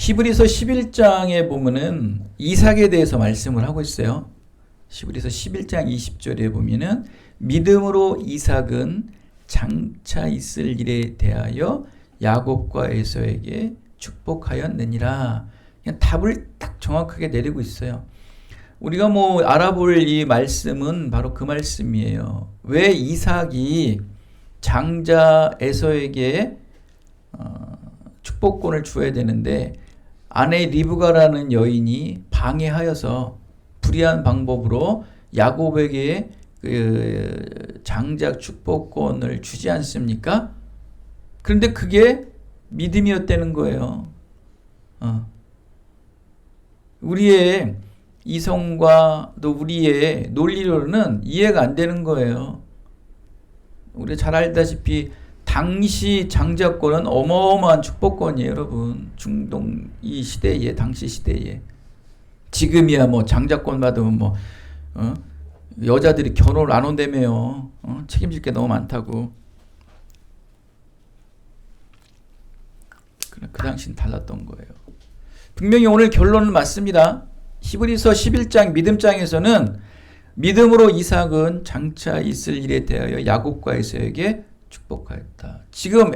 히브리서 11장에 보면은 이삭에 대해서 말씀을 하고 있어요. 히브리서 11장 20절에 보면은 믿음으로 이삭은 장차 있을 일에 대하여 야곱과 에서에게 축복하였느니라. 그냥 답을 딱 정확하게 내리고 있어요. 우리가 뭐 알아볼 이 말씀은 바로 그 말씀이에요. 왜 이삭이 장자 에서에게 축복권을 주어야 되는데 아내 리브가라는 여인이 방해하여서 불의한 방법으로 야곱에게 그 장자 축복권을 주지 않습니까? 그런데 그게 믿음이었다는 거예요. 우리의 이성과 또 우리의 논리로는 이해가 안 되는 거예요. 우리 잘 알다시피 당시 장자권은 어마어마한 축복권이에요, 여러분. 중동 이 시대에, 당시 시대에. 지금이야 뭐 장자권 받으면 뭐 여자들이 결혼을 안 온다며요. 책임질 게 너무 많다고. 그 당시는 달랐던 거예요. 분명히 오늘 결론은 맞습니다. 히브리서 11장 믿음장에서는 믿음으로 이삭은 장차 있을 일에 대하여 야곱과 에서에게 축복하였다. 지금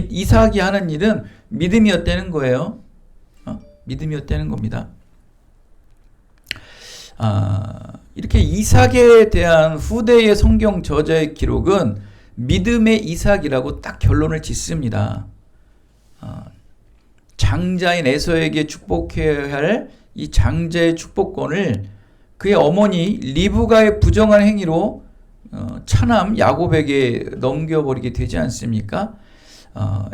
이삭이 하는 일은 믿음이었다는 거예요. 믿음이었다는 겁니다. 이렇게 이삭에 대한 후대의 성경 저자의 기록은 믿음의 이삭이라고 딱 결론을 짓습니다. 장자인 에서에게 축복해야 할 이 장자의 축복권을 그의 어머니 리브가의 부정한 행위로 차남 야곱에게 넘겨버리게 되지 않습니까?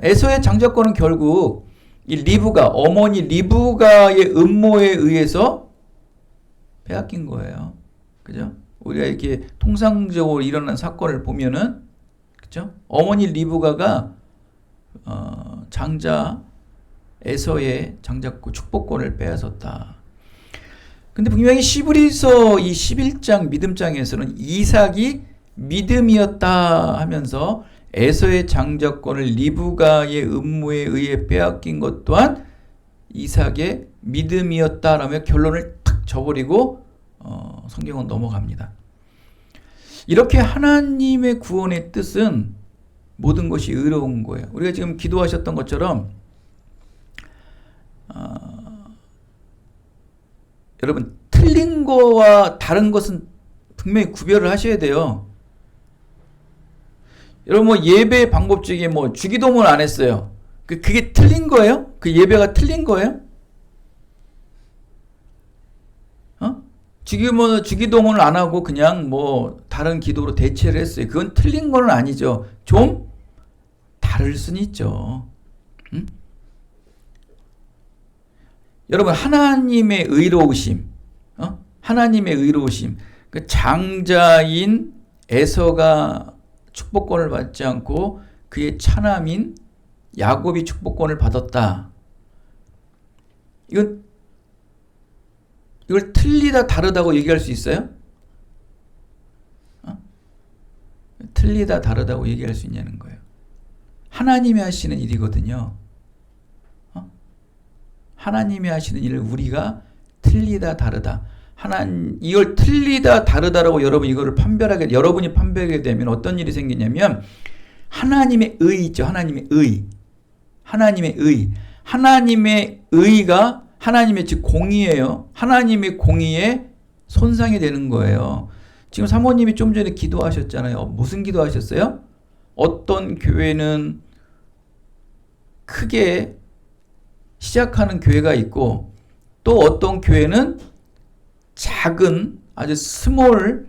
에서의 장자권은 결국 이 리브가, 어머니 리브가의 음모에 의해서 빼앗긴 거예요. 그죠? 우리가 이렇게 통상적으로 일어난 사건을 보면은, 그죠? 어머니 리브가가 장자 에서의 장자권 축복권을 빼앗았다. 근데 분명히 히브리서 이 11장 믿음장에서는 이삭이 믿음이었다 하면서 에서의 장자권을 리브가의 음모에 의해 빼앗긴 것 또한 이삭의 믿음이었다라며 결론을 탁 줘버리고 성경은 넘어갑니다. 이렇게 하나님의 구원의 뜻은 모든 것이 의로운 거예요. 우리가 지금 기도하셨던 것처럼 여러분 틀린 거와 다른 것은 분명히 구별을 하셔야 돼요. 여러분 뭐 예배 방법 중에 뭐 주기도문 안 했어요. 그게 틀린 거예요? 그 예배가 틀린 거예요? 주기도문을 안 하고 그냥 뭐 다른 기도로 대체를 했어요. 그건 틀린 건 아니죠. 좀 다를 수는 있죠. 여러분 하나님의 의로우심, 하나님의 의로우심, 그 장자인 에서가 축복권을 받지 않고 그의 차남인 야곱이 축복권을 받았다. 이걸 틀리다 다르다고 얘기할 수 있어요? 틀리다 다르다고 얘기할 수 있냐는 거예요. 하나님이 하시는 일이거든요. 하나님이 하시는 일을 우리가 틀리다 다르다. 이걸 틀리다 다르다라고 여러분이 판별하게 되면 어떤 일이 생기냐면 하나님의 의 있죠. 하나님의 의. 하나님의 의가 하나님의 즉 공의예요. 하나님의 공의에 손상이 되는 거예요. 지금 사모님이 좀 전에 기도하셨잖아요. 무슨 기도하셨어요? 어떤 교회는 크게 시작하는 교회가 있고 또 어떤 교회는 작은 아주 스몰의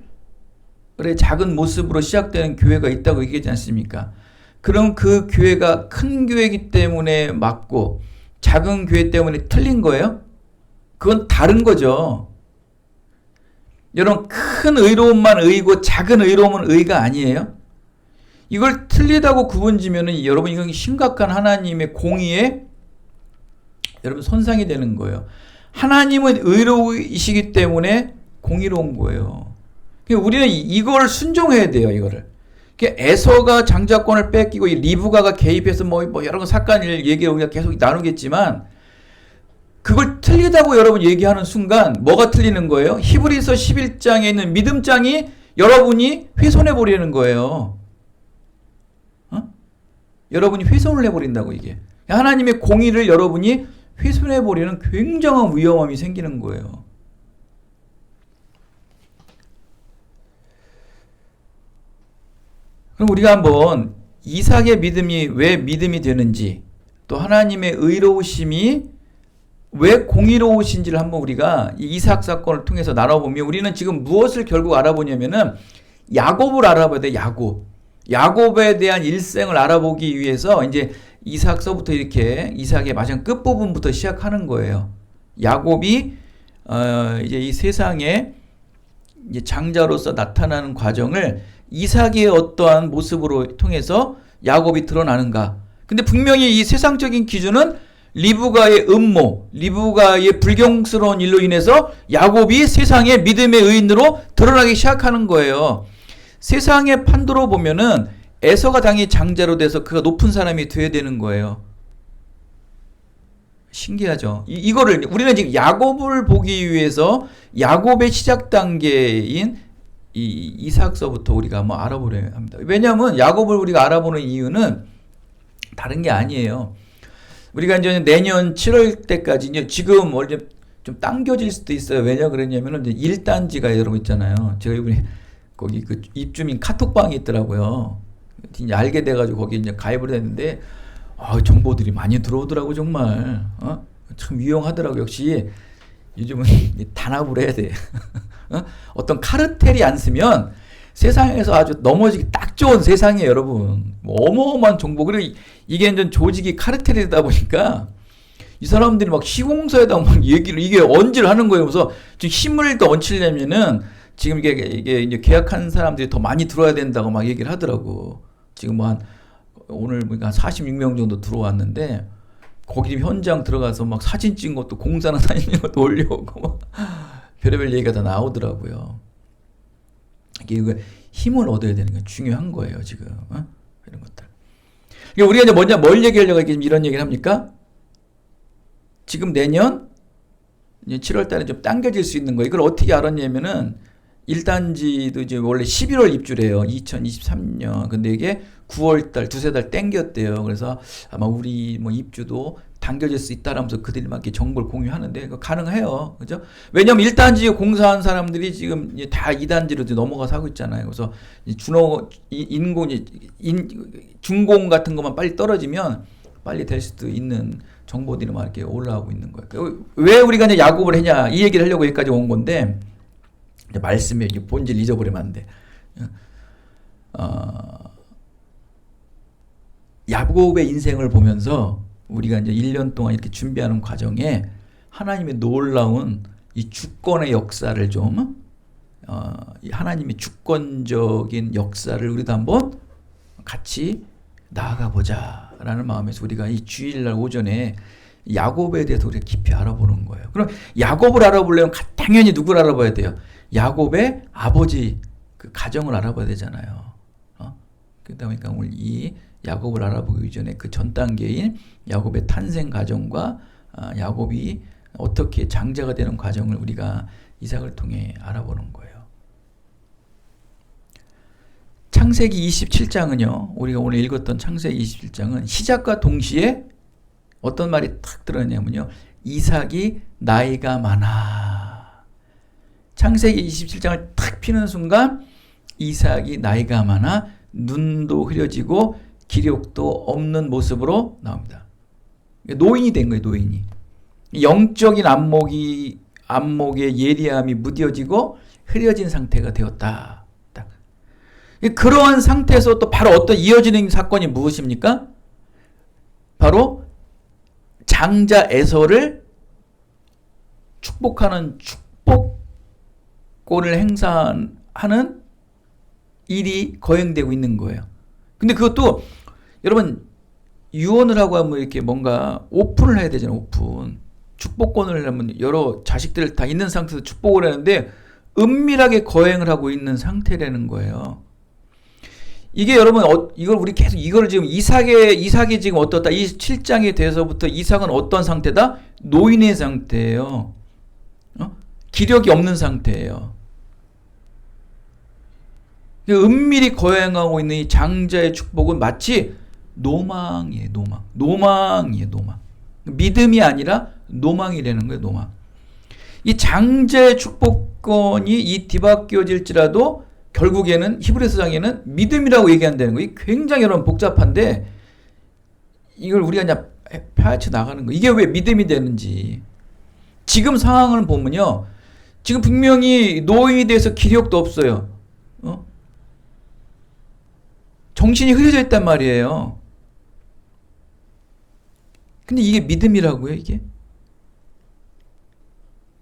작은 모습으로 시작되는 교회가 있다고 얘기하지 않습니까? 그럼 그 교회가 큰 교회이기 때문에 맞고 작은 교회 때문에 틀린 거예요? 그건 다른 거죠. 여러분 큰 의로움만 의고 작은 의로움은 의가 아니에요? 이걸 틀리다고 구분지면은 여러분 이건 심각한 하나님의 공의에 여러분 손상이 되는 거예요. 하나님은 의로우시기 때문에 공의로운 거예요. 우리는 이걸 순종해야 돼요. 이거를. 에서가 장자권을 뺏기고 이 리브가가 개입해서 뭐 여러 사건을 얘기를 우리가 계속 나누겠지만 그걸 틀리다고 여러분 얘기하는 순간 뭐가 틀리는 거예요? 히브리서 11장에 있는 믿음장이 여러분이 훼손해 버리는 거예요. 여러분이 훼손을 해버린다고 이게. 하나님의 공의를 여러분이 훼손해 버리는 굉장한 위험함이 생기는 거예요. 그럼 우리가 한번 이삭의 믿음이 왜 믿음이 되는지 또 하나님의 의로우심이 왜 공의로우신지를 한번 우리가 이 이삭 사건을 통해서 나눠보면 우리는 지금 무엇을 결국 알아보냐면은 야곱을 알아봐야 돼. 야곱에 대한 일생을 알아보기 위해서 이제 이삭서부터 이렇게 이삭의 마지막 끝부분부터 시작하는 거예요. 야곱이 이제 이 세상에 이제 장자로서 나타나는 과정을 이삭의 어떠한 모습으로 통해서 야곱이 드러나는가. 근데 분명히 이 세상적인 기준은 리브가의 음모, 리브가의 불경스러운 일로 인해서 야곱이 세상의 믿음의 의인으로 드러나기 시작하는 거예요. 세상의 판도로 보면은 에서가 당연히 장자로 돼서 그가 높은 사람이 돼야 되는 거예요. 신기하죠. 이거를 우리는 지금 야곱을 보기 위해서 야곱의 시작 단계인 이 이삭서부터 우리가 한번 알아보려 합니다. 왜냐하면 야곱을 우리가 알아보는 이유는 다른 게 아니에요. 우리가 이제 내년 7월 때까지 이제 지금 원래 좀 당겨질 수도 있어요. 왜냐 그러냐면은 이제 1단지가 여러분 있잖아요. 제가 이번에 거기 그 입주민 카톡방이 있더라고요. 이제 알게 돼가지고 거기 이제 가입을 했는데 정보들이 많이 들어오더라고 정말. 참 유용하더라고. 역시 요즘은 단합을 해야 돼. 어떤 카르텔이 안 쓰면 세상에서 아주 넘어지기 딱 좋은 세상이에요, 여러분. 뭐 어마어마한 정보. 그리고 이게 이제 조직이 카르텔이다 보니까 이 사람들이 막 시공사에다 막 얘기를 이게 언질 하는 거예요. 그래서 지금 힘을 더 얹히려면은 지금 이게 이제 계약한 사람들이 더 많이 들어와야 된다고 막 얘기를 하더라고. 지금 뭐 오늘 한 46명 정도 들어왔는데 거기 현장 들어가서 막 사진 찍은 것도 공사나 다니는 것도 올려오고 막 별의별 얘기가 다 나오더라고요. 이게 힘을 얻어야 되는 게 중요한 거예요, 지금. 이런 것들. 그러니까 우리가 이제 먼저 뭘 얘기하려고 이런 얘기를 합니까? 지금 내년 7월 달에 좀 당겨질 수 있는 거예요. 이걸 어떻게 알았냐면은 1단지도 이제 원래 11월 입주래요. 2023년. 근데 이게 9월 달, 두세 달 당겼대요. 그래서 아마 우리 뭐 입주도 당겨질 수 있다라면서 그들이 막 이렇게 정보를 공유하는데 그거 가능해요. 그죠? 왜냐면 1단지 공사한 사람들이 지금 이제 다 2단지로 넘어가서 하고 있잖아요. 그래서 준공 같은 것만 빨리 떨어지면 빨리 될 수도 있는 정보들이 막 이렇게 올라오고 있는 거예요. 왜 우리가 이제 야곱을 했냐 이 얘기를 하려고 여기까지 온 건데 말씀에 본질 잊어버리면 안 돼. 야곱의 인생을 보면서 우리가 이제 1년 동안 이렇게 준비하는 과정에 하나님의 놀라운 이 주권의 역사를 좀 하나님의 주권적인 역사를 우리도 한번 같이 나아가 보자라는 마음에서 우리가 이 주일날 오전에 야곱에 대해서 우리가 깊이 알아보는 거예요. 그럼 야곱을 알아보려면 당연히 누구를 알아봐야 돼요? 야곱의 아버지 그 가정을 알아봐야 되잖아요. 그러다 보니까 오늘 이 야곱을 알아보기 전에 그 전 단계인 야곱의 탄생 과정과 야곱이 어떻게 장자가 되는 과정을 우리가 이삭을 통해 알아보는 거예요. 창세기 27장은요. 우리가 오늘 읽었던 창세기 27장은 시작과 동시에 어떤 말이 탁 들어있냐면요. 이삭이 나이가 많아. 창세기 27장을 탁 피는 순간 이삭이 나이가 많아 눈도 흐려지고 기력도 없는 모습으로 나옵니다. 노인이 된 거예요. 노인이. 영적인 안목의 예리함이 무뎌지고 흐려진 상태가 되었다. 딱. 그러한 상태에서 또 바로 어떤 이어지는 사건이 무엇입니까? 바로 장자 에서를 축복하는 축복권을 행사하는 일이 거행되고 있는 거예요. 근데 그것도 여러분 유언을 하고 하면 이렇게 뭔가 오픈을 해야 되잖아요. 오픈. 축복권을 하면 여러 자식들 다 있는 상태에서 축복을 하는데 은밀하게 거행을 하고 있는 상태라는 거예요. 이게 여러분 이걸 우리 계속 이걸 지금 이삭이 지금 어떻다? 이 7장에 대해서부터 이삭은 어떤 상태다? 노인의 상태예요. 기력이 없는 상태예요. 은밀히 거행하고 있는 이 장자의 축복은 마치 노망이에요. 노망이에요. 믿음이 아니라 노망이라는 거예요. 노망. 이 장자의 축복권이 이 뒤바뀌어질지라도 결국에는 히브리서장에는 믿음이라고 얘기한다는 거예요. 굉장히 여러분 복잡한데 이걸 우리가 그냥 파헤쳐 나가는 거예요. 이게 왜 믿음이 되는지. 지금 상황을 보면요. 지금 분명히 노인이 돼서 기력도 없어요. 정신이 흐려져 있단 말이에요. 근데 이게 믿음이라고요, 이게?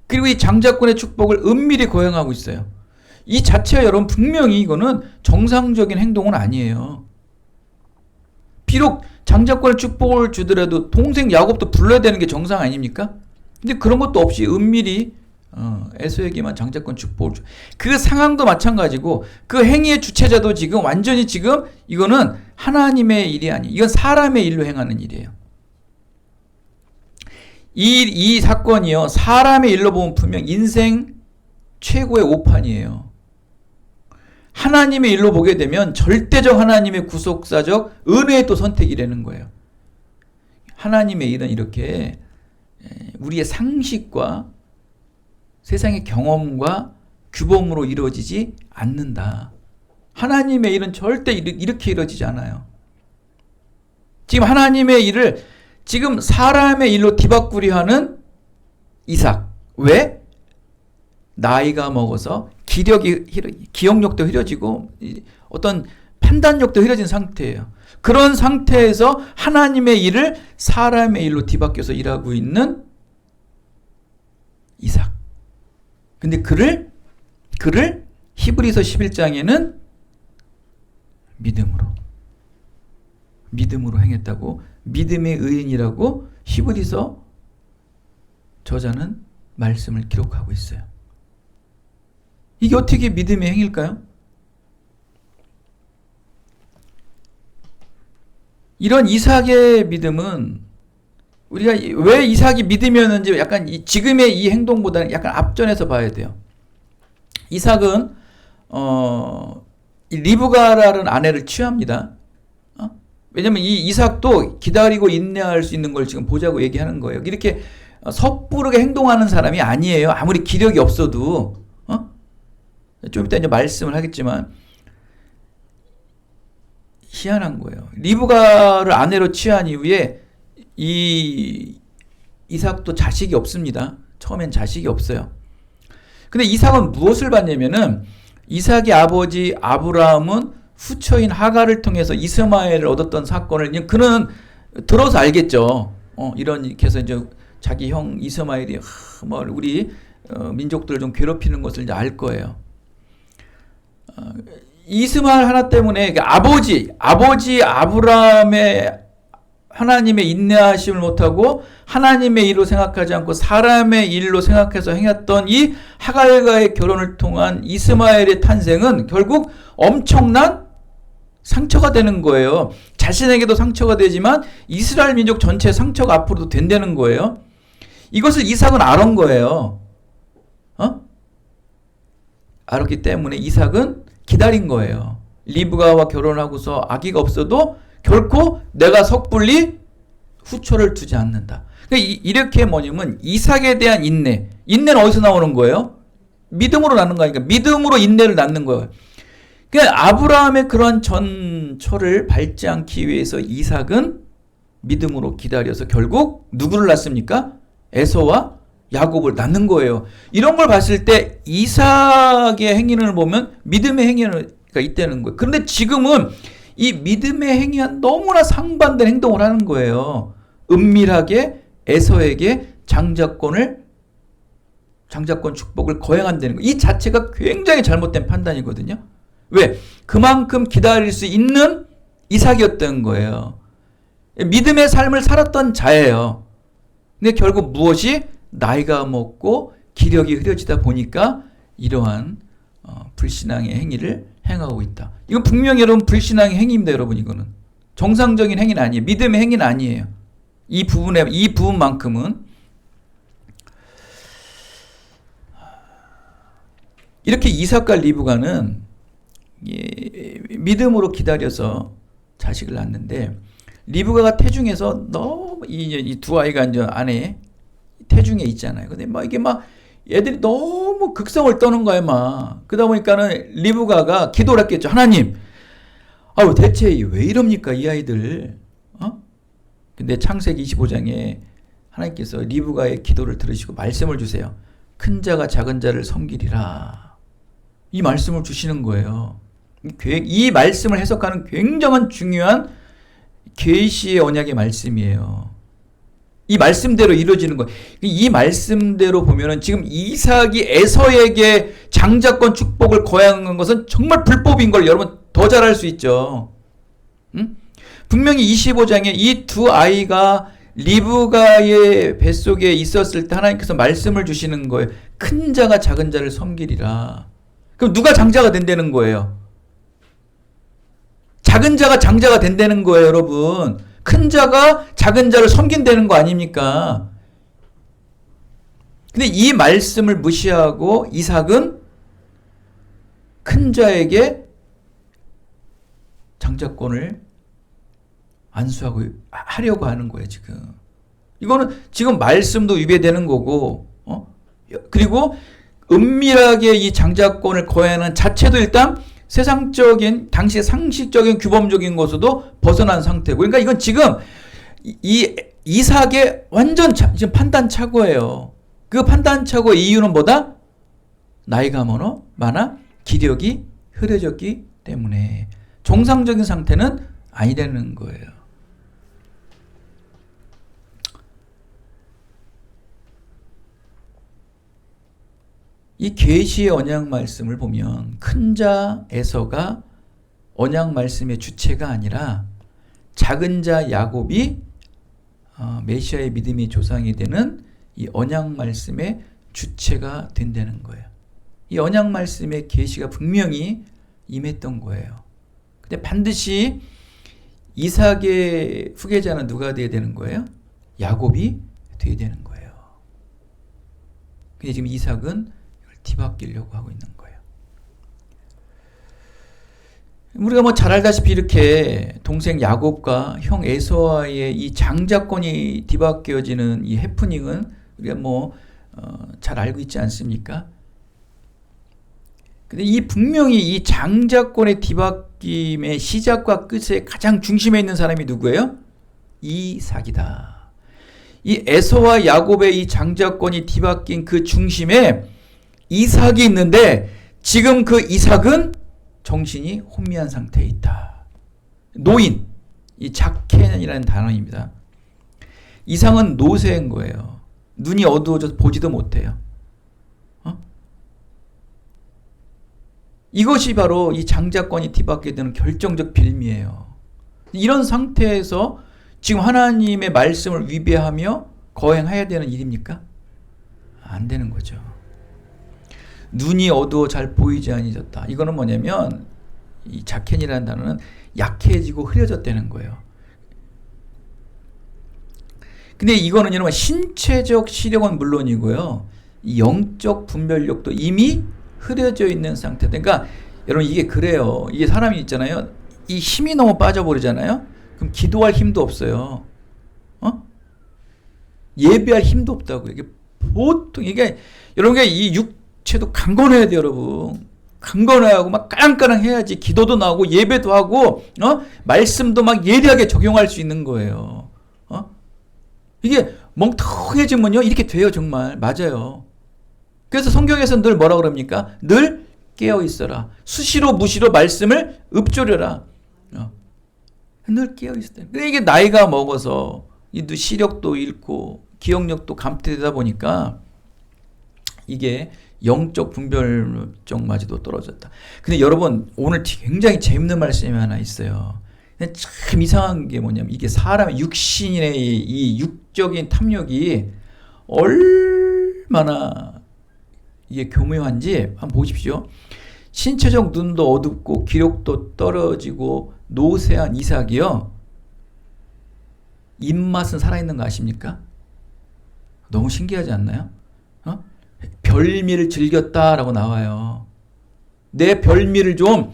그리고 이 장자권의 축복을 은밀히 거행하고 있어요. 이 자체가 여러분 분명히 이거는 정상적인 행동은 아니에요. 비록 장자권의 축복을 주더라도 동생 야곱도 불러야 되는 게 정상 아닙니까? 근데 그런 것도 없이 은밀히 에서에게만 장자권 축복을 주. 그 상황도 마찬가지고 그 행위의 주체자도 지금 완전히 지금 이거는 하나님의 일이 아니에요. 이건 사람의 일로 행하는 일이에요. 이 사건이요. 사람의 일로 보면 분명 인생 최고의 오판이에요. 하나님의 일로 보게 되면 절대적 하나님의 구속사적 은혜의 또 선택이라는 거예요. 하나님의 일은 이렇게 우리의 상식과 세상의 경험과 규범으로 이루어지지 않는다. 하나님의 일은 절대 이렇게 이루어지지 않아요. 지금 하나님의 일을 지금 사람의 일로 뒤바꾸려 이삭. 왜? 나이가 먹어서 기억력도 흐려지고 어떤 판단력도 흐려진 상태예요. 그런 상태에서 하나님의 일을 사람의 일로 뒤바뀌어서 일하고 있는 이삭. 근데 그를 히브리서 11장에는 믿음으로 행했다고, 믿음의 의인이라고 히브리서 저자는 말씀을 기록하고 있어요. 이게 어떻게 믿음의 행일까요? 이런 이삭의 믿음은 우리가 왜 이삭이 믿음이었는지 약간 지금의 이 행동보다는 약간 앞전에서 봐야 돼요. 이삭은 리브가라는 아내를 취합니다. 왜냐면 이 이삭도 기다리고 인내할 수 있는 걸 지금 보자고 얘기하는 거예요. 이렇게 섣부르게 행동하는 사람이 아니에요. 아무리 기력이 없어도. 좀 이따 이제 말씀을 하겠지만 희한한 거예요. 리브가를 아내로 취한 이후에 이 이삭도 자식이 없습니다. 처음엔 자식이 없어요. 근데 이삭은 무엇을 받냐면은 이삭의 아버지 아브라함은 후처인 하갈을 통해서 이스마엘을 얻었던 사건을 그는 들어서 알겠죠. 이런 이렇게 해서 이제 자기 형 이스마엘이 우리 민족들을 좀 괴롭히는 것을 이제 알 거예요. 이스마엘 하나 때문에 아버지 아브라함의 하나님의 인내하심을 못하고 하나님의 일로 생각하지 않고 사람의 일로 생각해서 행했던 이 하갈과의 결혼을 통한 이스마엘의 탄생은 결국 엄청난 상처가 되는 거예요. 자신에게도 상처가 되지만 이스라엘 민족 전체에 상처가 앞으로도 된다는 거예요. 이것을 이삭은 알은 거예요. 알았기 때문에 이삭은 기다린 거예요. 리브가와 결혼하고서 아기가 없어도 결코 내가 섣불리 후처를 두지 않는다. 그러니까 이렇게 뭐냐면 이삭에 대한 인내는 어디서 나오는 거예요? 믿음으로 낳는 거니까 믿음으로 인내를 낳는 거예요. 그러니까 아브라함의 그런 전초를 밟지 않기 위해서 이삭은 믿음으로 기다려서 결국 누구를 낳습니까? 에서와 야곱을 낳는 거예요. 이런 걸 봤을 때 이삭의 행위를 보면 믿음의 행위가 있다는 거예요. 그런데 지금은 이 믿음의 행위와 너무나 상반된 행동을 하는 거예요. 은밀하게 에서에게 장자권 축복을 거행한다는 거. 이 자체가 굉장히 잘못된 판단이거든요. 왜? 그만큼 기다릴 수 있는 이삭이었던 거예요. 믿음의 삶을 살았던 자예요. 근데 결국 무엇이? 나이가 먹고 기력이 흐려지다 보니까 이러한 불신앙의 행위를 행하고 있다. 이건 분명히 여러분 불신앙의 행위입니다. 여러분 이거는 정상적인 행위는 아니에요. 믿음의 행위는 아니에요. 이 부분만큼은 이렇게 이삭과 리브가는 믿음으로 기다려서 자식을 낳는데 리브가가 태중에서 너무 이 두 아이가 이제 안에 태중에 있잖아요. 근데 막 이게 막 애들이 너무 극성을 떠는 거야 막. 그러다 보니까는 리브가가 기도를 했겠죠. 하나님, 아유 대체 왜 이럽니까 이 아이들? 근데 창세기 25장에 하나님께서 리브가의 기도를 들으시고 말씀을 주세요. 큰 자가 작은 자를 섬기리라. 이 말씀을 주시는 거예요. 이 말씀을 해석하는 굉장한 중요한 계시의 언약의 말씀이에요. 이 말씀대로 이루어지는 거예요. 이 말씀대로 보면은 지금 이삭이 에서에게 장자권 축복을 거행한 것은 정말 불법인 걸 여러분 더 잘 알 수 있죠. 응? 분명히 25장에 이 두 아이가 리브가의 뱃속에 있었을 때 하나님께서 말씀을 주시는 거예요. 큰 자가 작은 자를 섬기리라. 그럼 누가 장자가 된다는 거예요? 작은 자가 장자가 된다는 거예요, 여러분. 큰 자가 작은 자를 섬긴다는 거 아닙니까? 근데 이 말씀을 무시하고 이삭은 큰 자에게 장자권을 안수하고 하려고 하는 거예요, 지금. 이거는 지금 말씀도 위배되는 거고, 그리고 은밀하게 이 장자권을 거행하는 자체도 일단 세상적인 당시의 상식적인 규범적인 것으로도 벗어난 상태고, 그러니까 이건 지금 이 이삭의 완전 지금 판단착오예요. 그 판단착오의 이유는 뭐다? 나이가 많아 기력이 흐려졌기 때문에 정상적인 상태는 아니라는 거예요. 이 계시의 언약 말씀을 보면 큰 자 에서가 언약 말씀의 주체가 아니라 작은 자 야곱이 메시아의 믿음의 조상이 되는 이 언약 말씀의 주체가 된다는 거예요. 이 언약 말씀의 계시가 분명히 임했던 거예요. 근데 반드시 이삭의 후계자는 누가 돼야 되는 거예요? 야곱이 돼야 되는 거예요. 근데 지금 이삭은 뒤바뀌려고 하고 있는 거예요. 우리가 뭐 잘 알다시피 이렇게 동생 야곱과 형 에서와의 이 장자권이 뒤바뀌어지는 이 해프닝은 우리가 뭐 잘 알고 있지 않습니까? 근데 이 분명히 이 장자권의 뒤바뀜의 시작과 끝의 가장 중심에 있는 사람이 누구예요? 이삭이다. 이 에서와 야곱의 이 장자권이 뒤바뀐 그 중심에 이삭이 있는데 지금 그 이삭은 정신이 혼미한 상태에 있다. 노인, 이 자켄이라는 단어입니다. 이삭은 노쇠인 거예요. 눈이 어두워져서 보지도 못해요. 이것이 바로 이 장자권이 뒤바뀌게 되는 결정적 빌미예요. 이런 상태에서 지금 하나님의 말씀을 위배하며 거행해야 되는 일입니까? 안 되는 거죠. 눈이 어두워 잘 보이지 아니하였다. 이거는 뭐냐면 이 자켄이라는 단어는 약해지고 흐려졌다는 거예요. 근데 이거는 여러분 신체적 시력은 물론이고요. 이 영적 분별력도 이미 흐려져 있는 상태. 그러니까 여러분 이게 그래요. 이게 사람이 있잖아요. 이 힘이 너무 빠져버리잖아요. 그럼 기도할 힘도 없어요. 예배할 힘도 없다고. 이게 보통 이게 여러분 이 육체도 강건해야 돼요, 여러분. 강건해야 하고 막 까랑까랑 해야지 기도도 나오고 예배도 하고 말씀도 막 예리하게 적용할 수 있는 거예요. 이게 멍텅해지면요 이렇게 돼요. 정말 맞아요. 그래서 성경에서 늘 뭐라 그럽니까? 늘 깨어 있어라. 수시로 무시로 말씀을 읊조려라. 늘 깨어 있어라. 근데 이게 나이가 먹어서 시력도 잃고 기억력도 감퇴되다 보니까 이게 영적 분별력마저도 떨어졌다. 근데 여러분 오늘 굉장히 재밌는 말씀이 하나 있어요. 근데 참 이상한 게 뭐냐면 이게 사람의 육신의 이 육적인 탐욕이 얼마나 이게 교묘한지 한번 보십시오. 신체적 눈도 어둡고 기력도 떨어지고 노쇠한 이삭이요. 입맛은 살아있는 거 아십니까? 너무 신기하지 않나요? 별미를 즐겼다라고 나와요. 내 별미를 좀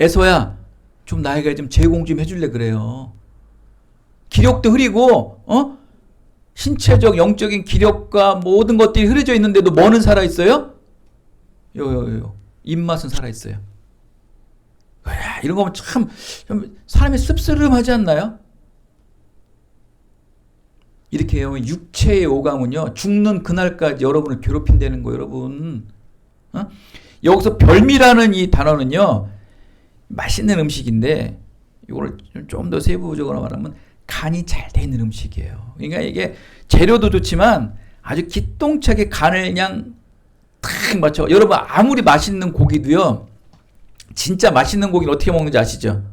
에서야 좀 나에게 좀 제공 좀 해줄래 그래요. 기력도 흐리고 신체적 영적인 기력과 모든 것들이 흐려져 있는데도 뭐는 살아있어요? 입맛은 살아있어요. 이런 거 보면 참 사람이 씁쓸하지 않나요? 이렇게 해요. 육체의 오감은요, 죽는 그날까지 여러분을 괴롭힌다는 거예요, 여러분. 여기서 별미라는 이 단어는요, 맛있는 음식인데, 이걸 좀 더 세부적으로 말하면 간이 잘 돼 있는 음식이에요. 그러니까 이게 재료도 좋지만 아주 기똥차게 간을 그냥 탁 맞춰. 여러분, 아무리 맛있는 고기도요, 진짜 맛있는 고기는 어떻게 먹는지 아시죠?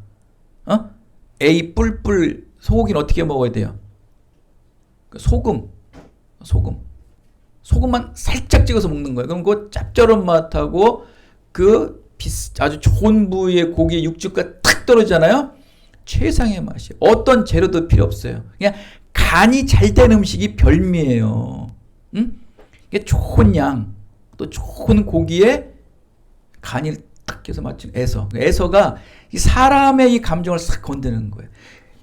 에이 뿔뿔 소고기는 어떻게 먹어야 돼요? 소금만 살짝 찍어서 먹는 거예요. 그럼 그 짭조름 맛하고 그 아주 좋은 부위의 고기의 육즙과 탁 떨어지잖아요. 최상의 맛이. 어떤 재료도 필요 없어요. 그냥 간이 잘 된 음식이 별미예요. 이게 좋은 양, 또 좋은 고기에 간이 딱 해서 맞춘 애서가 사람의 이 감정을 싹 건드는 거예요.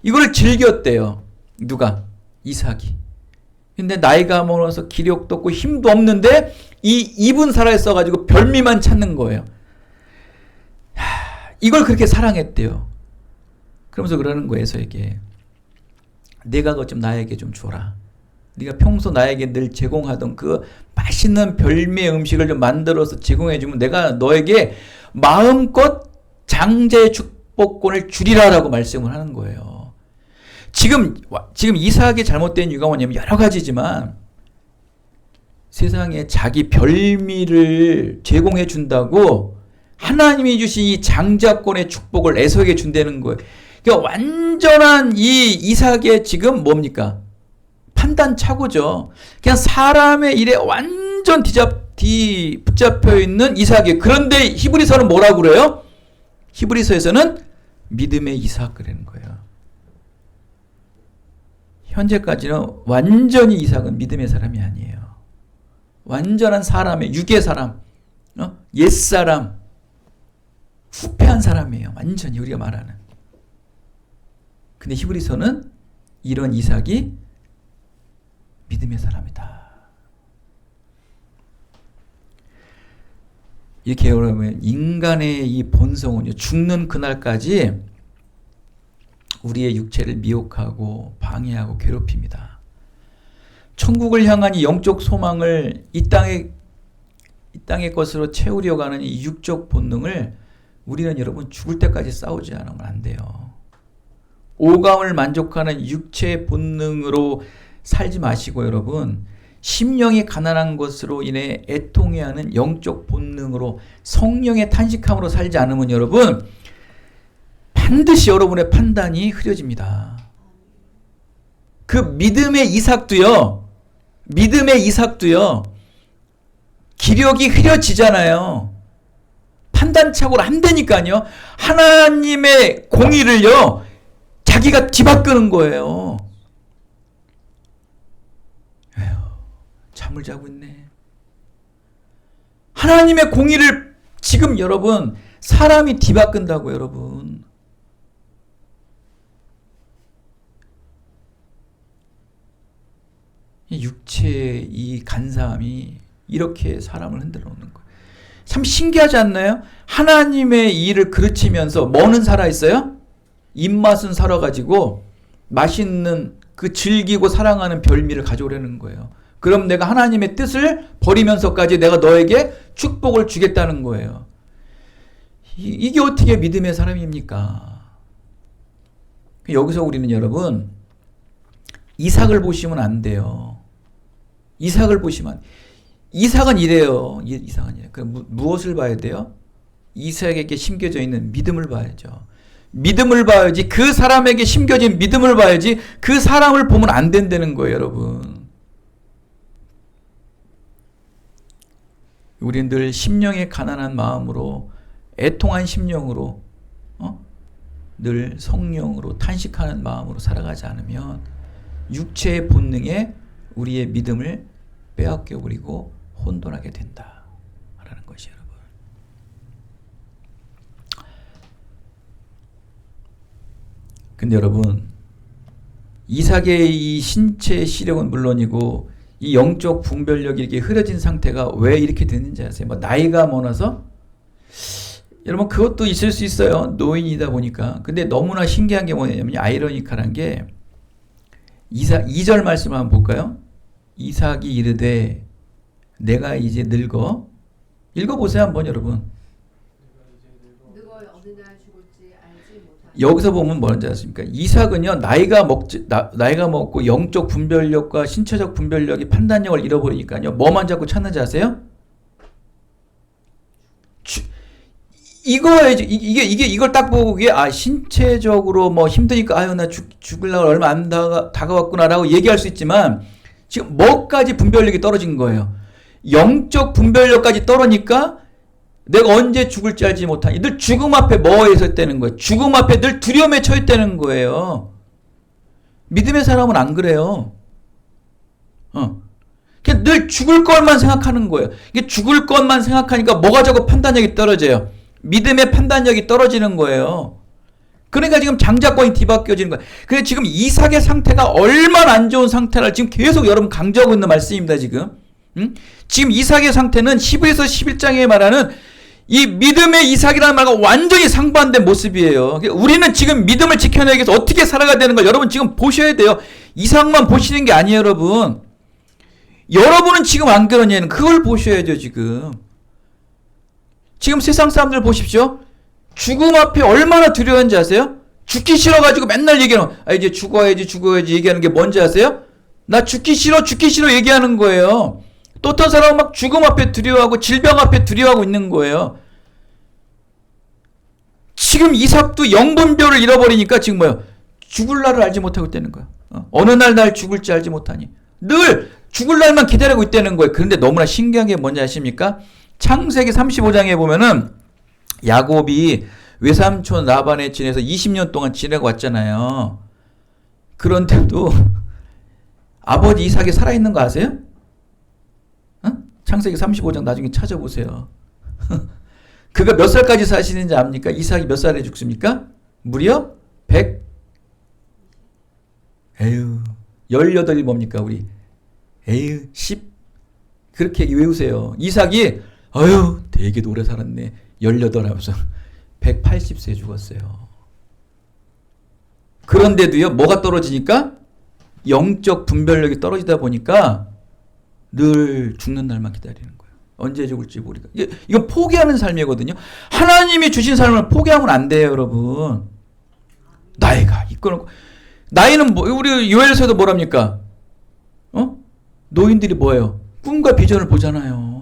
이걸 즐겼대요. 누가? 이삭이. 근데 나이가 먹어서 기력도 없고 힘도 없는데 이 입은 살아있어가지고 별미만 찾는 거예요. 이걸 그렇게 사랑했대요. 그러면서 그러는 거예요, 에서에게. 내가 그거 좀 나에게 좀 줘라. 네가 평소 나에게 늘 제공하던 그 맛있는 별미의 음식을 좀 만들어서 제공해주면 내가 너에게 마음껏 장자의 축복권을 주리라라고 말씀을 하는 거예요. 지금 이삭의 잘못된 이유가 뭐냐면 여러 가지지만 세상에 자기 별미를 제공해 준다고 하나님이 주신 이 장자권의 축복을 에서에게 준다는 거예요. 그러니까 완전한 이 이삭의 지금 뭡니까? 판단착오죠. 그냥 사람의 일에 완전 붙잡혀 있는 이삭이에요. 그런데 히브리서는 뭐라고 그래요? 히브리서에서는 믿음의 이삭 그러는 거예요. 현재까지는 완전히 이삭은 믿음의 사람이 아니에요. 완전한 사람의 육의 사람, 옛사람, 후패한 사람이에요. 완전히 우리가 말하는. 근데 히브리서는 이런 이삭이 믿음의 사람이다. 이렇게 여러분 인간의 이 본성은요, 죽는 그날까지 우리의 육체를 미혹하고 방해하고 괴롭힙니다. 천국을 향한 이 영적 소망을 이 땅의 것으로 채우려고 하는 이 육적 본능을 우리는 여러분 죽을 때까지 싸우지 않으면 안 돼요. 오감을 만족하는 육체의 본능으로 살지 마시고 여러분 심령이 가난한 것으로 인해 애통해하는 영적 본능으로 성령의 탄식함으로 살지 않으면 여러분 반드시 여러분의 판단이 흐려집니다. 그 믿음의 이삭도요. 기력이 흐려지잖아요. 판단착오를 한다니까요. 하나님의 공의를요. 자기가 뒤바꾸는 거예요. 에휴, 잠을 자고 있네. 하나님의 공의를 지금 여러분 사람이 뒤바꾼다고 여러분. 육체의 이 간사함이 이렇게 사람을 흔들어 놓는 거예요. 참 신기하지 않나요? 하나님의 일을 그르치면서 뭐는 살아있어요? 입맛은 살아가지고 맛있는 그 즐기고 사랑하는 별미를 가져오려는 거예요. 그럼 내가 하나님의 뜻을 버리면서까지 내가 너에게 축복을 주겠다는 거예요. 이게 어떻게 믿음의 사람입니까? 여기서 우리는 여러분 이삭을 보시면 안 돼요. 이삭을 보시면 이삭은 이래요. 이삭은 이래요. 그럼 무엇을 봐야 돼요? 이삭에게 심겨져 있는 믿음을 봐야죠. 믿음을 봐야지. 그 사람에게 심겨진 믿음을 봐야지. 그 사람을 보면 안 된다는 거예요, 여러분. 우리는 늘 심령의 가난한 마음으로 애통한 심령으로 늘 성령으로 탄식하는 마음으로 살아가지 않으면 육체의 본능에 우리의 믿음을 빼앗겨 버리고 혼돈하게 된다라는 것이 여러분. 근데 여러분, 이삭의 이 신체의 시력은 물론이고 이 영적 분별력이 이렇게 흐려진 상태가 왜 이렇게 됐는지 아세요? 뭐 나이가 많아서? 여러분, 그것도 있을 수 있어요. 노인이다 보니까. 근데 너무나 신기한 게 뭐냐면, 아이러니컬한 게 2절 말씀 한번 볼까요? 이삭이 이르되 내가 이제 늙어. 읽어보세요 한번 여러분. 늙어 어느 날 죽을지 알지 못하니. 여기서 보면 뭐라는지 아십니까? 이삭은요, 나이가 먹고 영적 분별력과 신체적 분별력이 판단력을 잃어버리니까요, 뭐만 자꾸 찾는지 아세요? 이걸 딱 보고 신체적으로 뭐 힘드니까 아유 나 죽으려고 얼마 안 다가왔구나라고 얘기할 수 있지만 지금 뭐까지 분별력이 떨어진 거예요. 영적 분별력까지 떨어지니까 내가 언제 죽을지 알지 못하니 늘 죽음 앞에 뭐 있었다는 거예요. 죽음 앞에 늘 두려움에 처했다는 거예요. 믿음의 사람은 안 그래요. 그냥 늘 죽을 것만 생각하는 거예요. 이게 죽을 것만 생각하니까 뭐가 자꾸 판단력이 떨어져요. 믿음의 판단력이 떨어지는 거예요. 그러니까 지금 장자권이 뒤바뀌어지는 거예요. 그래서 지금 이삭의 상태가 얼마나 안 좋은 상태를 지금 계속 여러분 강조하고 있는 말씀입니다. 지금 지금 이삭의 상태는 10에서 11장에 말하는 이 믿음의 이삭이라는 말과 완전히 상반된 모습이에요. 우리는 지금 믿음을 지켜내기 위해서 어떻게 살아가야 되는 걸 여러분 지금 보셔야 돼요. 이삭만 보시는 게 아니에요. 여러분은 지금 안 그러냐는 그걸 보셔야죠. 지금 세상 사람들 보십시오. 죽음 앞에 얼마나 두려운지 아세요? 죽기 싫어가지고 맨날 얘기하는, 이제 죽어야지 얘기하는 게 뭔지 아세요? 나 죽기 싫어 얘기하는 거예요. 또 어떤 사람은 막 죽음 앞에 두려워하고 질병 앞에 두려워하고 있는 거예요. 지금 이삭도 영분별을 잃어버리니까 지금 뭐야? 죽을 날을 알지 못하고 있다는 거야. 어느 날 죽을지 알지 못하니. 늘 죽을 날만 기다리고 있다는 거예요. 그런데 너무나 신기한 게 뭔지 아십니까? 창세기 35장에 보면은 야곱이 외삼촌 라반의 집에서 20년 동안 지내고 왔잖아요. 그런데도 아버지 이삭이 살아있는 거 아세요? 창세기 35장 나중에 찾아보세요. 그가 몇 살까지 사시는지 압니까? 이삭이 몇 살에 죽습니까? 무려 18이 뭡니까 우리? 10? 그렇게 외우세요. 이삭이 되게 오래 살았네. 18 하면서 180세에 죽었어요. 그런데도요, 뭐가 떨어지니까? 영적 분별력이 떨어지다 보니까 늘 죽는 날만 기다리는 거예요. 언제 죽을지 모르니까. 이건 포기하는 삶이거든요. 하나님이 주신 삶을 포기하면 안 돼요, 여러분. 나이가 이끌어놓고. 나이는 우리 요엘서에도 뭐랍니까? 노인들이 뭐예요? 꿈과 비전을 보잖아요.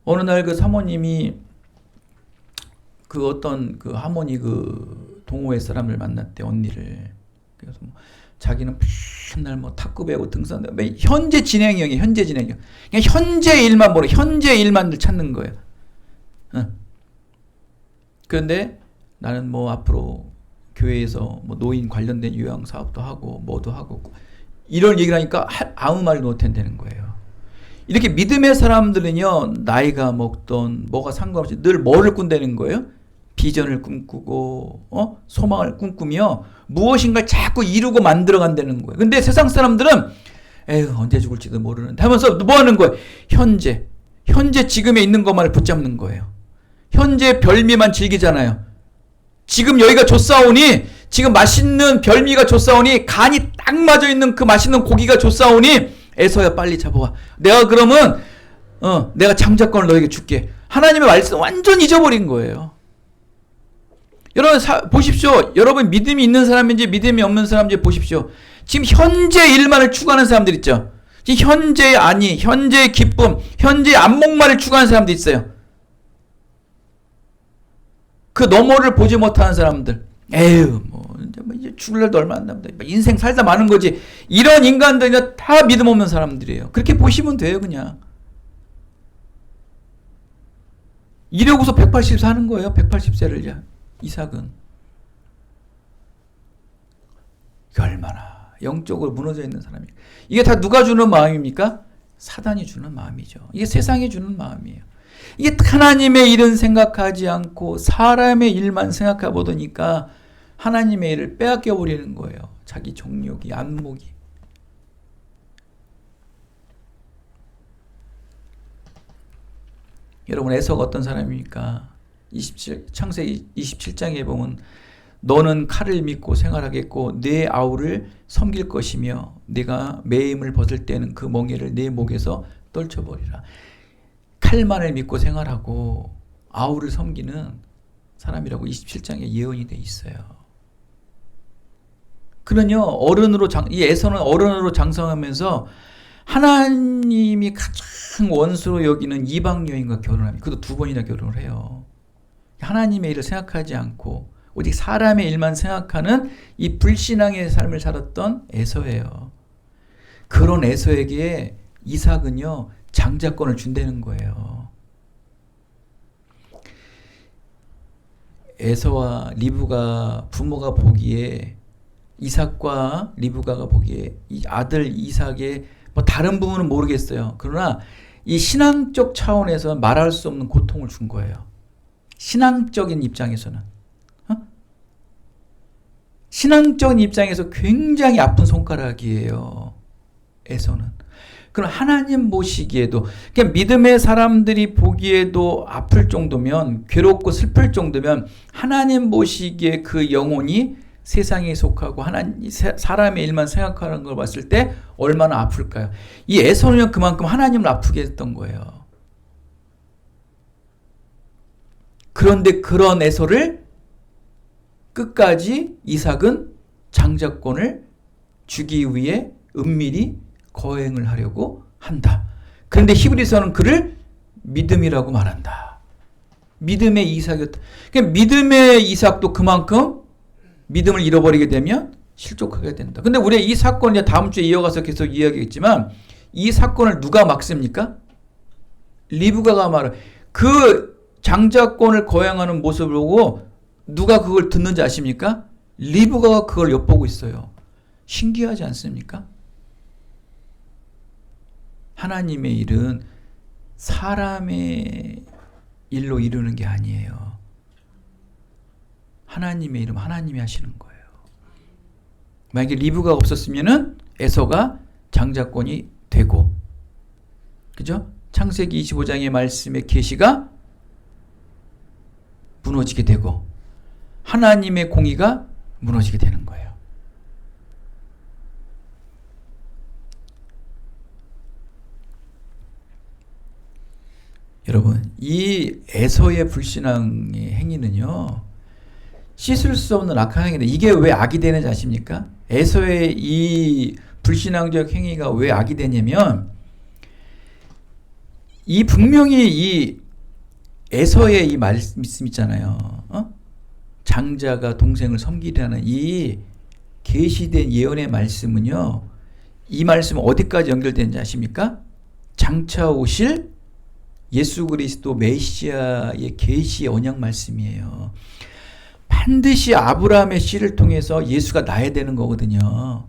어느 날 그 사모님이 그 어떤 그 하모니 그 동호회 사람을 만났대, 언니를. 그래서 뭐 자기는 맨날 뭐 탁구 배우고 등산, 현재 진행형이에요. 현재 진행형. 그냥 현재 일만 보러, 현재 일만을 찾는 거예요. 그런데 나는 뭐 앞으로 교회에서 뭐 노인 관련된 요양 사업도 하고 뭐도 하고 이런 얘기를 하니까 아무 말도 못 한다는 거예요. 이렇게 믿음의 사람들은요, 나이가 먹던 뭐가 상관없이 늘 뭐를 꾼다는 거예요? 비전을 꿈꾸고 소망을 꿈꾸며 무엇인가를 자꾸 이루고 만들어 간다는 거예요. 근데 세상 사람들은 언제 죽을지도 모르는데 하면서 뭐 하는 거예요? 현재 지금에 있는 것만을 붙잡는 거예요. 현재 별미만 즐기잖아요. 지금 여기가 좋사오니, 지금 맛있는 별미가 좋사오니, 간이 딱 맞아 있는 그 맛있는 고기가 좋사오니 애서야 빨리 잡아와. 내가 그러면 내가 장자권을 너에게 줄게. 하나님의 말씀 완전 잊어버린 거예요. 여러분 보십시오. 여러분 믿음이 있는 사람인지 믿음이 없는 사람인지 보십시오. 지금 현재 일만을 추구하는 사람들 있죠. 지금 현재의 안위, 현재의 기쁨, 현재의 안목만을 추구하는 사람들 있어요. 그 너머를 보지 못하는 사람들. 이제 죽을 날도 얼마 안 남다. 인생 살다 마는 거지. 이런 인간들이 다 믿음 없는 사람들이에요. 그렇게 보시면 돼요, 그냥. 이러고서 180 사는 거예요. 180세를 이삭은. 이게 얼마나 영적으로 무너져 있는 사람이에요. 이게 다 누가 주는 마음입니까? 사단이 주는 마음이죠. 이게 세상이 주는 마음이에요. 이게 하나님의 일은 생각하지 않고 사람의 일만 생각해 보니까 하나님의 일을 빼앗겨 버리는 거예요. 자기 정욕이, 안목이. 여러분, 에서가 어떤 사람입니까? 창세기 27장에 보면 너는 칼을 믿고 생활하겠고 내 아우를 섬길 것이며 네가 매임을 벗을 때는 그 멍에를 내 목에서 떨쳐버리라. 칼만을 믿고 생활하고 아우를 섬기는 사람이라고 27장에 예언이 돼 있어요. 그는요, 이 에서는 어른으로 장성하면서 하나님이 가장 원수로 여기는 이방 여인과 결혼합니다. 그것도 2번이나 결혼을 해요. 하나님의 일을 생각하지 않고 오직 사람의 일만 생각하는 이 불신앙의 삶을 살았던 에서예요. 그런 에서에게 이삭은요, 장자권을 준다는 거예요. 에서와 리브가 부모가 보기에, 이삭과 리브가가 보기에 이 아들 이삭의 뭐 다른 부분은 모르겠어요. 그러나 이 신앙적 차원에서 말할 수 없는 고통을 준 거예요. 신앙적인 입장에서는. 신앙적인 입장에서 굉장히 아픈 손가락이에요. 에서는. 그럼 하나님 보시기에도, 그러니까 믿음의 사람들이 보기에도 아플 정도면, 괴롭고 슬플 정도면 하나님 보시기에 그 영혼이 세상에 속하고 사람의 일만 생각하는 걸 봤을 때 얼마나 아플까요? 이 에서는 그만큼 하나님을 아프게 했던 거예요. 그런데 그런 에서를 끝까지 이삭은 장자권을 주기 위해 은밀히 거행을 하려고 한다. 그런데 히브리서는 그를 믿음이라고 말한다. 믿음의 이삭이었다. 그러니까 믿음의 이삭도 그만큼 믿음을 잃어버리게 되면 실족하게 된다. 근데 우리 이 사건 이제 다음 주에 이어가서 계속 이야기했지만 이 사건을 누가 막습니까? 리브가가 말해. 그 장자권을 거행하는 모습을 보고 누가 그걸 듣는지 아십니까? 리브가가 그걸 엿보고 있어요. 신기하지 않습니까? 하나님의 일은 사람의 일로 이루는 게 아니에요. 하나님의 일은 하나님이 하시는 거예요. 만약에 리브가가 없었으면은 에서가 장자권이 되고, 그죠? 창세기 25장의 말씀의 계시가 무너지게 되고 하나님의 공의가 무너지게 되는 거예요. 여러분, 이 에서의 불신앙의 행위는요, 씻을 수 없는 악한 행위인데 이게 왜 악이 되는지 아십니까? 에서의 이 불신앙적 행위가 왜 악이 되냐면, 이 분명히 이 에서의 이 말씀 있잖아요. 장자가 동생을 섬기라는 이 계시된 예언의 말씀은요, 이 말씀은 어디까지 연결되는지 아십니까? 장차 오실 예수 그리스도 메시아의 계시의 언약 말씀이에요. 반드시 아브라함의 씨를 통해서 예수가 나야 되는 거거든요.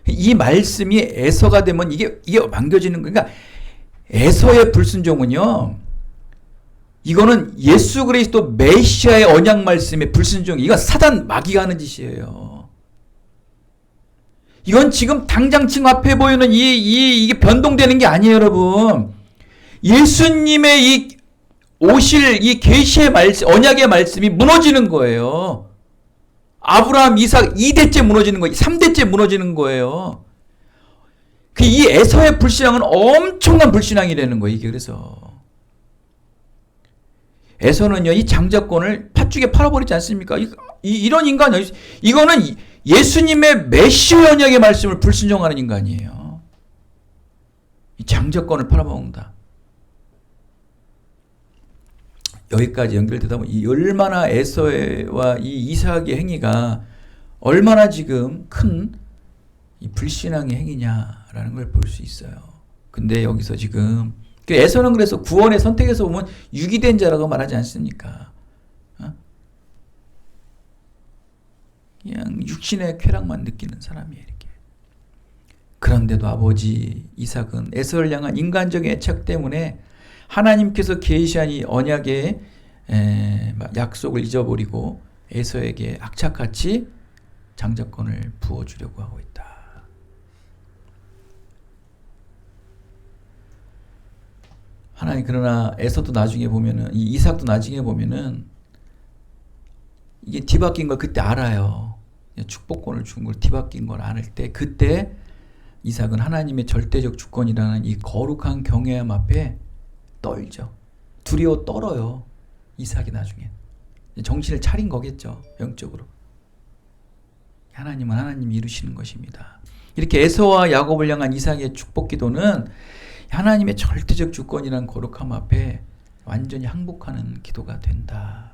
이 말씀이 에서가 되면 이게 망겨지는 거예요. 그러니까 에서의 불순종은요, 이거는 예수 그리스도 메시아의 언약 말씀의 불순종, 이건 사단 마귀가 하는 짓이에요. 이건 지금 당장 지금 앞에 보이는 이게 변동되는 게 아니에요, 여러분. 예수님의 이 오실 이 계시의 말씀, 언약의 말씀이 무너지는 거예요. 아브라함, 이삭 2대째 무너지는 거예요. 3대째 무너지는 거예요. 이 에서의 불신앙은 엄청난 불신앙이라는 거예요. 이게 그래서 에서는요, 이 장자권을 팥죽에 팔아버리지 않습니까? 이런 인간은, 이거는 예수님의 메시아 언약의 말씀을 불순종하는 인간이에요. 이 장자권을 팔아먹는다. 여기까지 연결되다 보면 얼마나 에서와 이 이삭의 행위가 얼마나 지금 큰 이 불신앙의 행위냐라는 걸 볼 수 있어요. 근데 여기서 지금 에서는 그래서 구원의 선택에서 보면 유기된 자라고 말하지 않습니까? 그냥 육신의 쾌락만 느끼는 사람이에요. 이렇게. 그런데도 아버지 이삭은 에서를 향한 인간적인 애착 때문에 하나님께서 계시한 이 언약의 약속을 잊어버리고 에서에게 악착같이 장자권을 부어주려고 하고 있다. 하나님 그러나 에서도 나중에 보면은 이 이삭도 나중에 보면은 이게 뒤바뀐 걸 그때 알아요. 축복권을 준 걸 뒤바뀐 걸 알 때 그때 이삭은 하나님의 절대적 주권이라는 이 거룩한 경외함 앞에 떨죠. 두려워 떨어요. 이삭이 나중에 정신을 차린 거겠죠. 영적으로. 하나님은 하나님이 이루시는 것입니다. 이렇게 에서와 야곱을 향한 이삭의 축복 기도는 하나님의 절대적 주권이란 거룩함 앞에 완전히 항복하는 기도가 된다.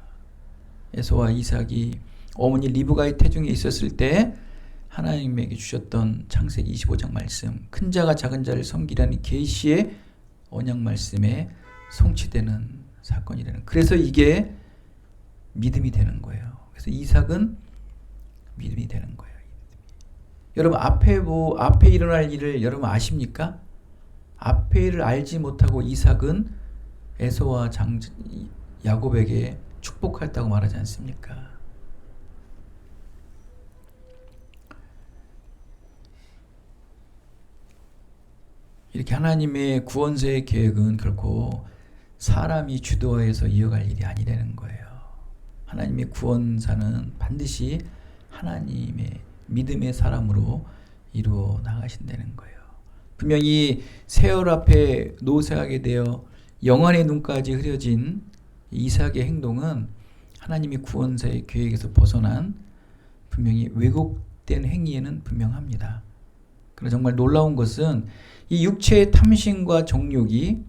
에서와 이삭이 어머니 리브가의 태중에 있었을 때 하나님에게 주셨던 창세기 25장 말씀, 큰 자가 작은 자를 섬기라는 계시의 언약 말씀에 성취되는 사건이라는. 그래서 이게 믿음이 되는 거예요. 그래서 이삭은 믿음이 되는 거예요. 여러분 앞에 일어날 일을 여러분 아십니까? 앞에 일을 알지 못하고 이삭은 에서와 야곱에게 축복했다고 말하지 않습니까? 이렇게 하나님의 구원세의 계획은 결코 사람이 주도해서 이어갈 일이 아니라는 거예요. 하나님의 구원사는 반드시 하나님의 믿음의 사람으로 이루어 나가신다는 거예요. 분명히 세월 앞에 노쇠하게 되어 영안의 눈까지 흐려진 이삭의 행동은 하나님의 구원사의 계획에서 벗어난 분명히 왜곡된 행위에는 분명합니다. 그러나 정말 놀라운 것은 이 육체의 탐심과 정욕이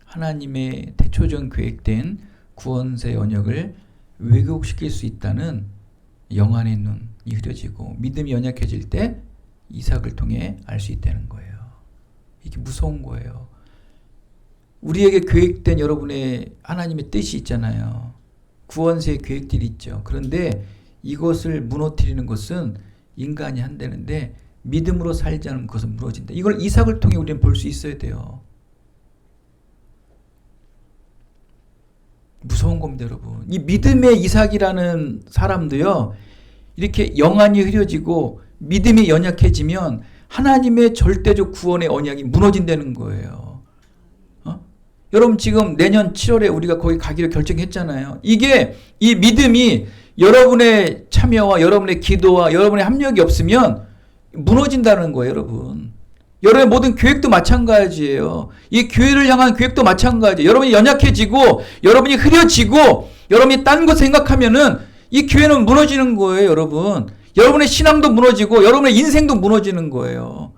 하나님의 태초전 계획된 구원사의 언약을 왜곡시킬 수 있다는 영안의 눈이 흐려지고 믿음이 연약해질 때 이삭을 통해 알 수 있다는 거예요. 이게 무서운 거예요. 우리에게 계획된 여러분의 하나님의 뜻이 있잖아요. 구원세의 계획들이 있죠. 그런데 이것을 무너뜨리는 것은 인간이 한다는데 믿음으로 살지 않으면 그것은 무너진다. 이걸 이삭을 통해 우리는 볼 수 있어야 돼요. 무서운 겁니다, 여러분. 이 믿음의 이삭이라는 사람도요, 이렇게 영안이 흐려지고 믿음이 연약해지면 하나님의 절대적 구원의 언약이 무너진다는 거예요. 여러분 지금 내년 7월에 우리가 거기 가기로 결정했잖아요. 이게 이 믿음이 여러분의 참여와 여러분의 기도와 여러분의 합력이 없으면 무너진다는 거예요, 여러분. 여러분의 모든 계획도 마찬가지예요. 이 교회를 향한 계획도 마찬가지예요. 여러분이 연약해지고 여러분이 흐려지고 여러분이 딴 거 생각하면은 이 교회는 무너지는 거예요, 여러분. 여러분의 신앙도 무너지고 여러분의 인생도 무너지는 거예요.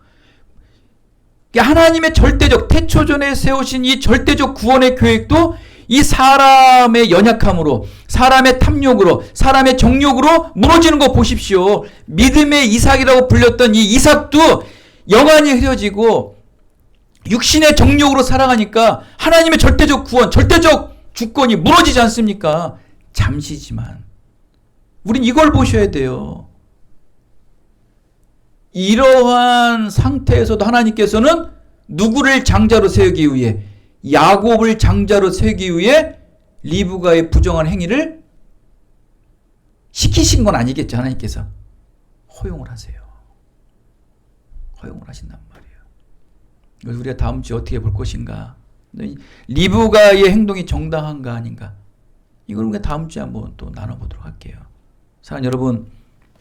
하나님의 절대적 태초전에 세우신 이 절대적 구원의 계획도 이 사람의 연약함으로, 사람의 탐욕으로, 사람의 정욕으로 무너지는 거 보십시오. 믿음의 이삭이라고 불렸던 이 이삭도 영안이 흐려지고 육신의 정욕으로 살아가니까 하나님의 절대적 구원, 절대적 주권이 무너지지 않습니까? 잠시지만. 우린 이걸 보셔야 돼요. 이러한 상태에서도 하나님께서는 누구를 장자로 세우기 위해, 야곱을 장자로 세우기 위해 리브가의 부정한 행위를 시키신 건 아니겠죠. 하나님께서 허용을 하세요. 허용을 하신단 말이에요. 그래서 우리가 다음 주에 어떻게 볼 것인가, 리브가의 행동이 정당한가 아닌가, 이걸 우리가 다음 주에 한번 또 나눠보도록 할게요. 사랑하는 여러분,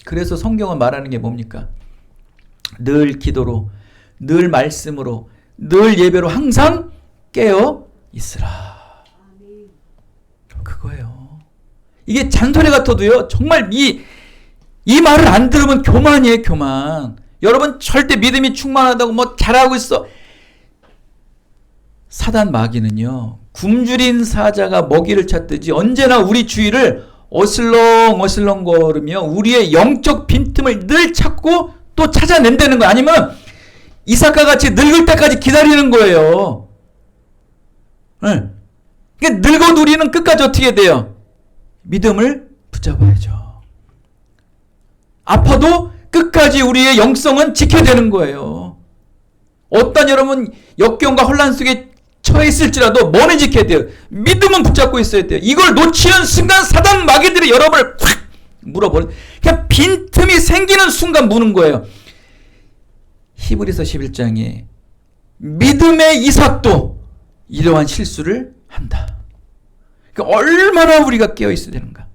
그래서 성경은 말하는 게 뭡니까? 늘 기도로, 늘 말씀으로, 늘 예배로 항상 깨어 있으라. 그거예요. 이게 잔소리 같아도요, 정말 이 말을 안 들으면 교만이에요, 교만. 여러분 절대 믿음이 충만하다고 뭐 잘하고 있어. 사단 마귀는요, 굶주린 사자가 먹이를 찾듯이 언제나 우리 주위를 어슬렁 거리며 우리의 영적 빈틈을 늘 찾고 또 찾아낸다는 거예요. 아니면 이삭과 같이 늙을 때까지 기다리는 거예요. 네. 그러니까 늙어 우리는 끝까지 어떻게 돼요? 믿음을 붙잡아야죠. 아파도 끝까지 우리의 영성은 지켜야 되는 거예요. 어떤 여러분 역경과 혼란 속에 처해 있을지라도 뭐는 지켜야 돼요? 믿음은 붙잡고 있어야 돼요. 이걸 놓치는 순간 사단 마귀들이 여러분을 확 물어버려. 그냥 빈틈이 생기는 순간 무는 거예요. 히브리서 11장에 믿음의 이삭도 이러한 실수를 한다. 그러니까 얼마나 우리가 깨어 있어야 되는가.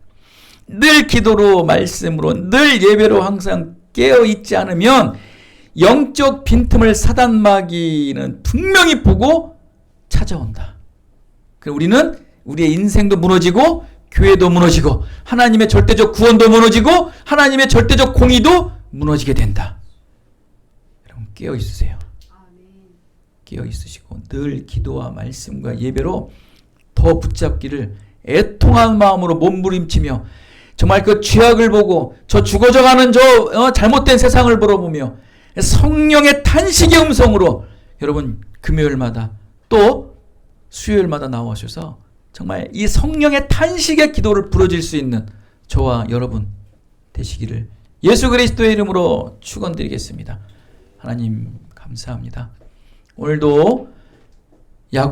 늘 기도로 말씀으로 늘 예배로 항상 깨어 있지 않으면 영적 빈틈을 사단 마귀는 분명히 보고 찾아온다. 우리는 우리의 인생도 무너지고 교회도 무너지고 하나님의 절대적 구원도 무너지고 하나님의 절대적 공의도 무너지게 된다. 여러분 깨어 있으세요. 깨어 있으시고 늘 기도와 말씀과 예배로 더 붙잡기를 애통한 마음으로 몸부림치며 정말 그 죄악을 보고 저 죽어져가는 저 잘못된 세상을 바라보며 성령의 탄식의 음성으로 여러분 금요일마다 또 수요일마다 나오셔서 정말 이 성령의 탄식의 기도를 부르질 수 있는 저와 여러분 되시기를 예수 그리스도의 이름으로 축원드리겠습니다. 하나님 감사합니다. 오늘도 야곱